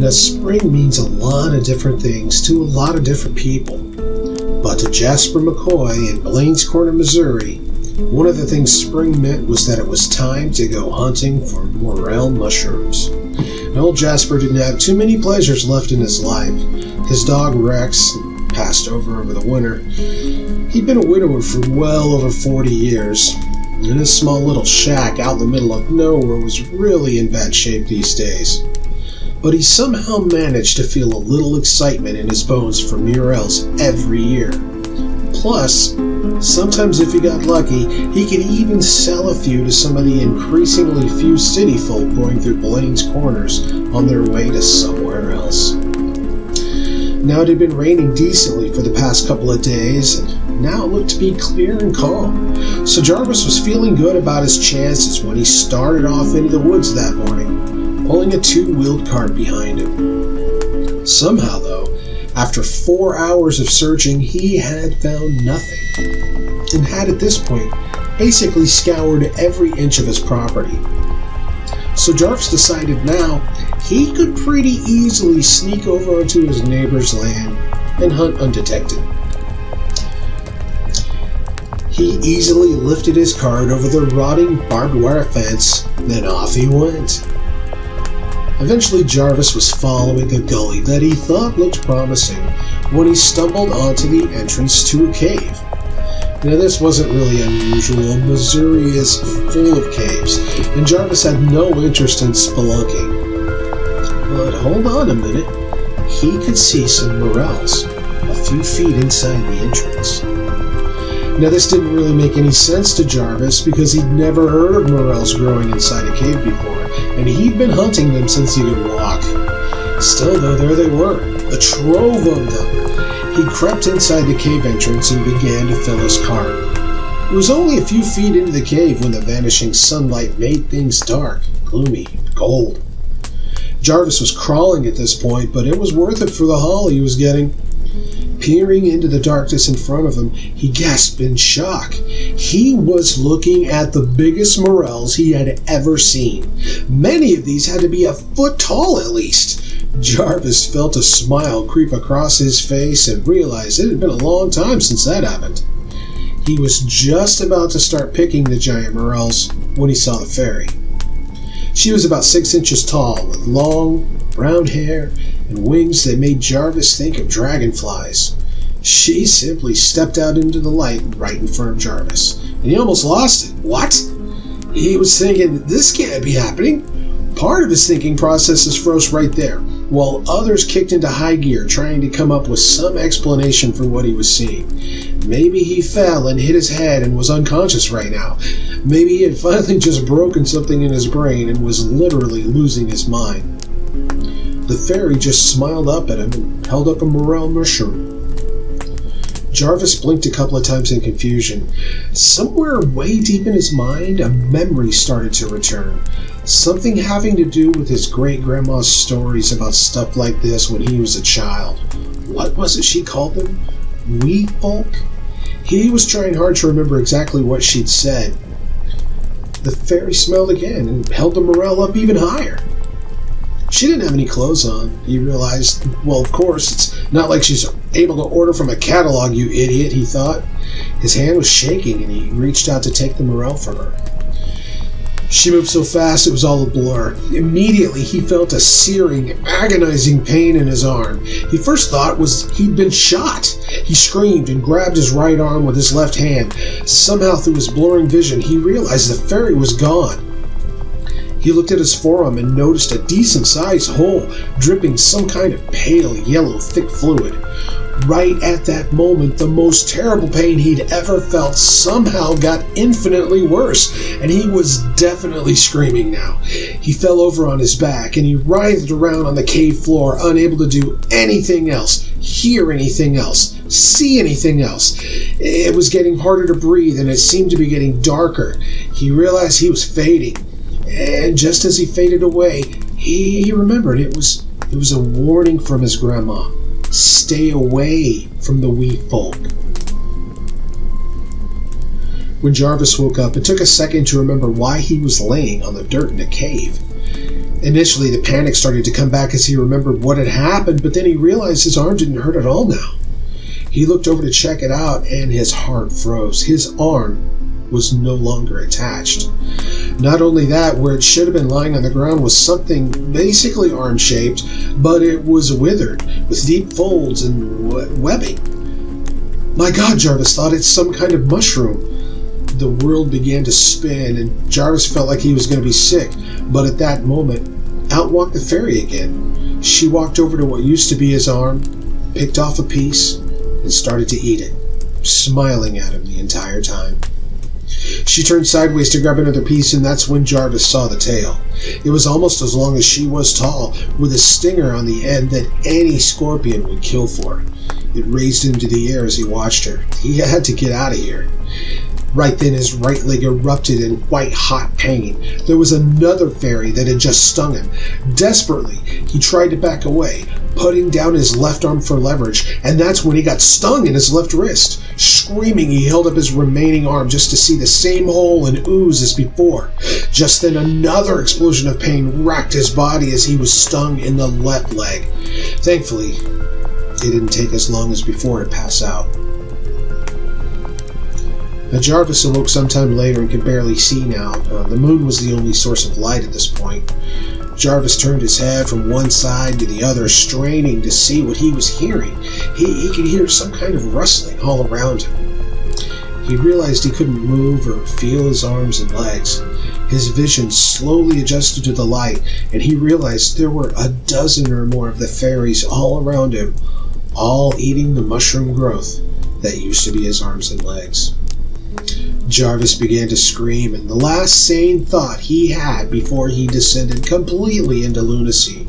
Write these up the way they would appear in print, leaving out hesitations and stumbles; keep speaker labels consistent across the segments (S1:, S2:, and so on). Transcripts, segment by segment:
S1: Now, spring means a lot of different things to a lot of different people. But to Jasper McCoy in Blaine's Corner, Missouri, one of the things spring meant was that it was time to go hunting for morel mushrooms. And old Jasper didn't have too many pleasures left in his life. His dog Rex passed over the winter. He'd been a widower for well over 40 years, and his small little shack out in the middle of nowhere was really in bad shape these days. But he somehow managed to feel a little excitement in his bones for morels every year. Plus, sometimes if he got lucky, he could even sell a few to some of the increasingly few city folk going through Blaine's Corners on their way to somewhere else. Now it had been raining decently for the past couple of days, and now it looked to be clear and calm. So Jarvis was feeling good about his chances when he started off into the woods that morning, pulling a two-wheeled cart behind him. Somehow, though, after 4 hours of searching, he had found nothing, and had at this point basically scoured every inch of his property. So Jarvis decided now he could pretty easily sneak over onto his neighbor's land and hunt undetected. He easily lifted his cart over the rotting barbed wire fence, then off he went. Eventually Jarvis was following a gully that he thought looked promising when he stumbled onto the entrance to a cave. Now this wasn't really unusual. Missouri is full of caves, and Jarvis had no interest in spelunking. But hold on a minute, he could see some morels a few feet inside the entrance. Now this didn't really make any sense to Jarvis because he'd never heard of morels growing inside a cave before, and he'd been hunting them since he could walk. Still though, there they were, a trove of them. He crept inside the cave entrance and began to fill his cart. It was only a few feet into the cave when the vanishing sunlight made things dark, gloomy, cold. Jarvis was crawling at this point, but it was worth it for the haul he was getting. Peering into the darkness in front of him, he gasped in shock. He was looking at the biggest morels he had ever seen. Many of these had to be a foot tall at least. Jarvis felt a smile creep across his face and realized it had been a long time since that happened. He was just about to start picking the giant morels when he saw the fairy. She was about 6 inches tall, with long, brown hair and wings that made Jarvis think of dragonflies. She simply stepped out into the light right in front of Jarvis, and he almost lost it. What? He was thinking, this can't be happening. Part of his thinking processes froze right there, while others kicked into high gear trying to come up with some explanation for what he was seeing. Maybe he fell and hit his head and was unconscious right now. Maybe he had finally just broken something in his brain and was literally losing his mind. The fairy just smiled up at him and held up a morel mushroom. Jarvis blinked a couple of times in confusion. Somewhere way deep in his mind, a memory started to return. Something having to do with his great-grandma's stories about stuff like this when he was a child. What was it she called them? Wee folk? He was trying hard to remember exactly what she'd said. The fairy smiled again and held the morel up even higher. She didn't have any clothes on, he realized. Well, of course, it's not like she's able to order from a catalog, you idiot, he thought. His hand was shaking and he reached out to take the morel from her. She moved so fast it was all a blur. Immediately he felt a searing, agonizing pain in his arm. He first thought was he'd been shot. He screamed and grabbed his right arm with his left hand. Somehow through his blurring vision he realized the fairy was gone. He looked at his forearm and noticed a decent-sized hole dripping some kind of pale yellow thick fluid. Right at that moment, the most terrible pain he'd ever felt somehow got infinitely worse, and he was definitely screaming now. He fell over on his back, and he writhed around on the cave floor, unable to do anything else, hear anything else, see anything else. It was getting harder to breathe, and it seemed to be getting darker. He realized he was fading, and just as he faded away, he remembered it was a warning from his grandma. Stay away from the wee folk. When Jarvis woke up, it took a second to remember why he was laying on the dirt in the cave. Initially, the panic started to come back as he remembered what had happened, but then he realized his arm didn't hurt at all now. He looked over to check it out, and his heart froze. His arm was no longer attached. Not only that, where it should have been lying on the ground was something basically arm-shaped, but it was withered, with deep folds and webbing. My God, Jarvis thought, it's some kind of mushroom. The world began to spin, and Jarvis felt like he was going to be sick, but at that moment, out walked the fairy again. She walked over to what used to be his arm, picked off a piece, and started to eat it, smiling at him the entire time. She turned sideways to grab another piece, and that's when Jarvis saw the tail. It was almost as long as she was tall, with a stinger on the end that any scorpion would kill for. It raised him to the air as he watched her. He had to get out of here. Right then, his right leg erupted in white-hot pain. There was another fairy that had just stung him. Desperately, he tried to back away, putting down his left arm for leverage, and that's when he got stung in his left wrist. Screaming, he held up his remaining arm just to see the same hole and ooze as before. Just then, another explosion of pain racked his body as he was stung in the left leg. Thankfully, it didn't take as long as before to pass out. Now, Jarvis awoke sometime later and could barely see now. The moon was the only source of light at this point. Jarvis turned his head from one side to the other, straining to see what he was hearing. He could hear some kind of rustling all around him. He realized he couldn't move or feel his arms and legs. His vision slowly adjusted to the light, and he realized there were a dozen or more of the fairies all around him, all eating the mushroom growth that used to be his arms and legs. Jarvis began to scream, and the last sane thought he had before he descended completely into lunacy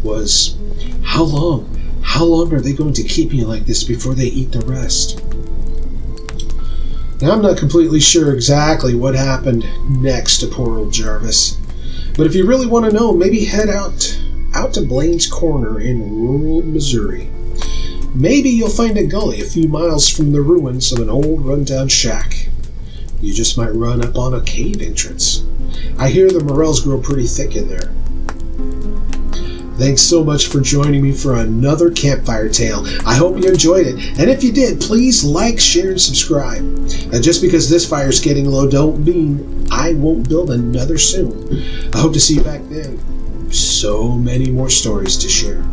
S1: was, How long are they going to keep me like this before they eat the rest? Now, I'm not completely sure exactly what happened next to poor old Jarvis, but if you really want to know, maybe head out to Blaine's Corner in rural Missouri. Maybe you'll find a gully a few miles from the ruins of an old rundown shack. You just might run up on a cave entrance. I hear the morels grow pretty thick in there. Thanks so much for joining me for another Campfire Tale. I hope you enjoyed it, and if you did, please like, share, and subscribe. And just because this fire's getting low don't mean I won't build another soon. I hope to see you back then. So many more stories to share.